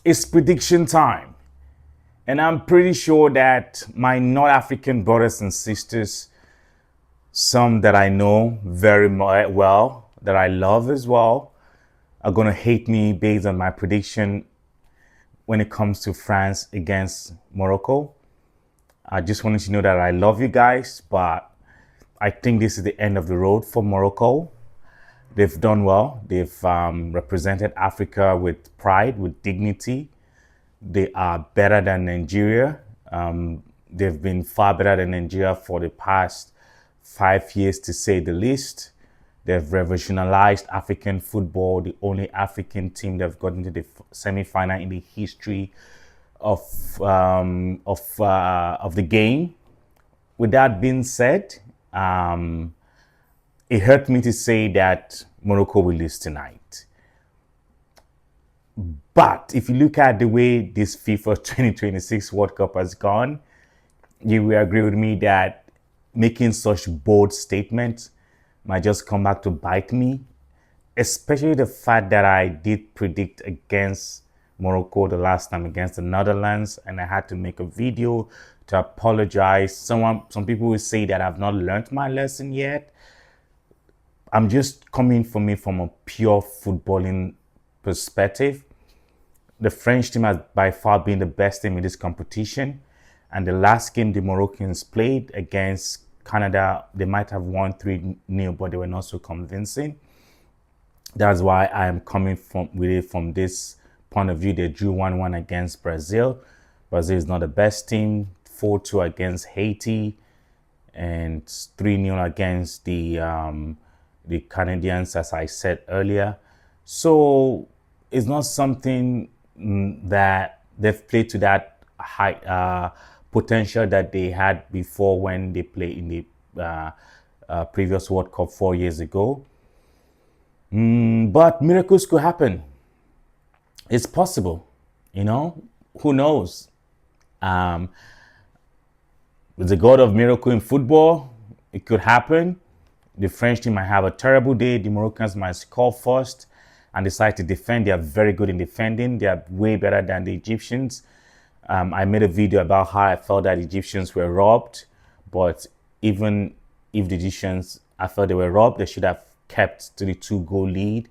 It's prediction time. And I'm pretty sure that my North African brothers and sisters, some that I know very well, that I love as well, are going to hate me based on my prediction when it comes to France against Morocco. I just wanted to know that I love you guys, but I think this is the end of the road for Morocco. They've done well. They've represented Africa with pride, with dignity. They are better than Nigeria. They've been far better than Nigeria for the past 5 years, to say the least. They've revolutionized African football, the only African team that have gotten to the semi-final in the history of the game. With that being said, it hurt me to say that Morocco will lose tonight. But if you look at the way this FIFA 2026 World Cup has gone, you will agree with me that making such bold statements might just come back to bite me, especially the fact that I did predict against Morocco the last time against the Netherlands, and I had to make a video to apologize. Some people will say that I've not learned my lesson yet. I'm just coming from it from a pure footballing perspective. The French team has by far been the best team in this competition. And the last game the Moroccans played against Canada, they might have won 3-0, but they were not so convincing. That's why I am coming with it from this point of view. They drew 1-1 against Brazil. Brazil is not the best team. 4-2 against Haiti and 3-0 against the Canadians, as I said earlier. So it's not something that they've played to that high potential that they had before when they played in the previous World Cup 4 years ago. But miracles could happen. It's possible, who knows? With the God of miracle in football, it could happen. The French team might have a terrible day. The Moroccans might score first and decide to defend. They are very good in defending. They are way better than the Egyptians. I made a video about how I felt that the Egyptians were robbed. But even if the Egyptians, I felt they were robbed, they should have kept to the 2-goal lead.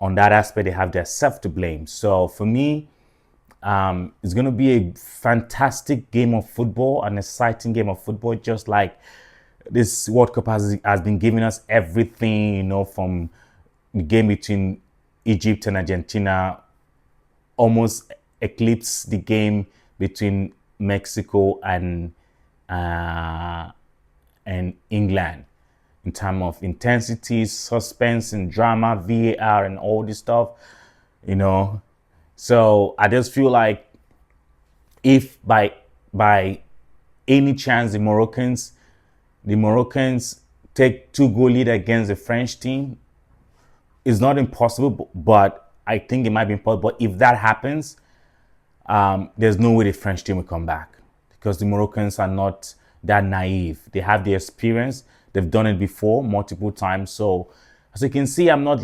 On that aspect, they have their self to blame. So for me, it's going to be a fantastic game of football, an exciting game of football, just like this World Cup has been giving us everything, from the game between Egypt and Argentina, almost eclipsed the game between Mexico and England in terms of intensity, suspense, and drama, VAR, and all this stuff, So I just feel like if by any chance the Moroccans take 2-goal lead against the French team, it's not impossible, but I think it might be impossible. But if that happens, there's no way the French team will come back, because the Moroccans are not that naive. They have the experience. They've done it before multiple times. So as you can see, I'm not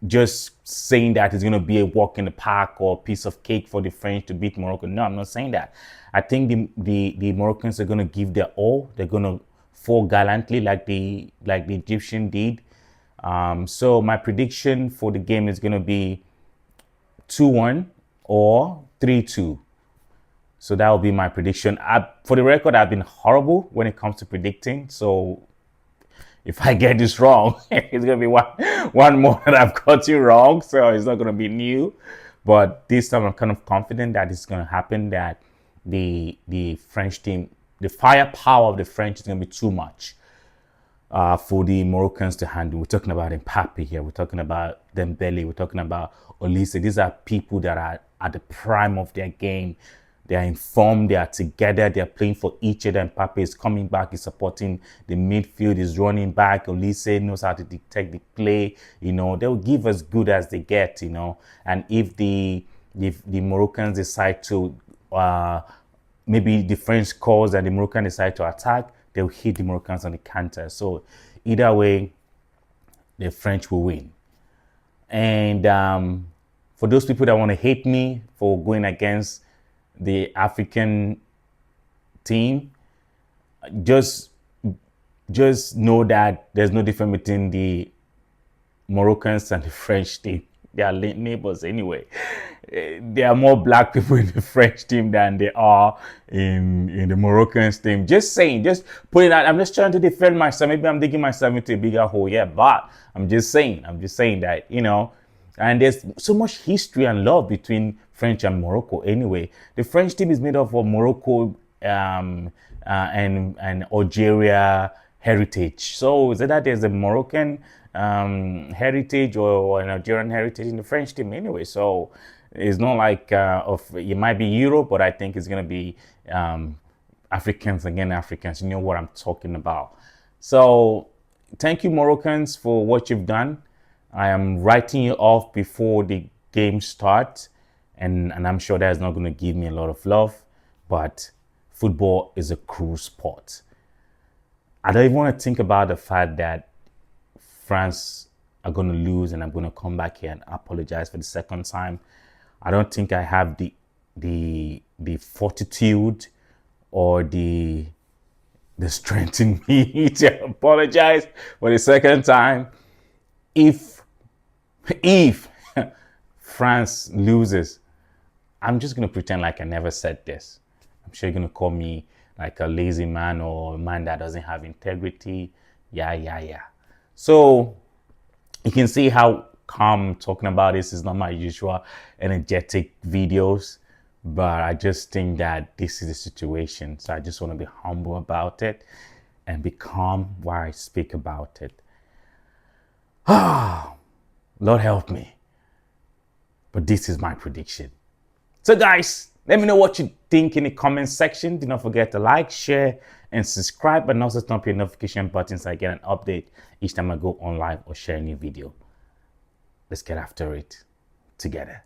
just saying that it's going to be a walk in the park or a piece of cake for the French to beat Morocco. No, I'm not saying that. I think the Moroccans are going to give their all. They're going to fall gallantly like the Egyptian did. So my prediction for the game is going to be 2-1 or 3-2. So that will be my prediction. For the record, I've been horrible when it comes to predicting. So if I get this wrong, it's going to be one more that I've got you wrong. So it's not going to be new. But this time I'm kind of confident that it's going to happen, that the French team, the firepower of the French is going to be too much for the Moroccans to handle. We're talking about Mbappe here. We're talking about Dembele. We're talking about Olise. These are people that are at the prime of their game. They are informed, they are together, they are playing for each other. Mbappe is coming back, he's supporting the midfield, he's running back. Olise knows how to detect the play. They'll give as good as they get, And if the Moroccans decide to, maybe the French scores and the Moroccans decide to attack, they'll hit the Moroccans on the counter. So either way, the French will win. And For those people that want to hate me for going against the African team, just know that there's no difference between the Moroccans and the French team. They are neighbors anyway. There are more black people in the French team than there are in the Moroccan team. Just saying, just put it out. I'm just trying to defend myself. Maybe I'm digging myself into a bigger hole. Yeah, but I'm just saying that, and there's so much history and love between French and Morocco anyway. The French team is made up of Morocco and Algeria heritage. So is it that there's a Moroccan heritage or an Algerian heritage in the French team anyway? So it's not like it might be Europe, but I think it's going to be Africans again, Africans. You know what I'm talking about. So thank you, Moroccans, for what you've done. I am writing you off before the game starts, and I'm sure that's not going to give me a lot of love, but football is a cruel sport. I don't even want to think about the fact that France are going to lose and I'm going to come back here and apologize for the second time. I don't think I have the fortitude or the strength in me to apologize for the second time. If France loses, I'm just going to pretend like I never said this. I'm sure you're going to call me like a lazy man or a man that doesn't have integrity. Yeah. So you can see how calm talking about this is not my usual energetic videos, but I just think that this is the situation. So I just want to be humble about it and be calm while I speak about it. Lord help me. But this is my prediction. So guys, let me know what you think in the comment section. Do not forget to like, share, and subscribe, and also turn on your notification button so I get an update each time I go on live or share a new video. Let's get after it together.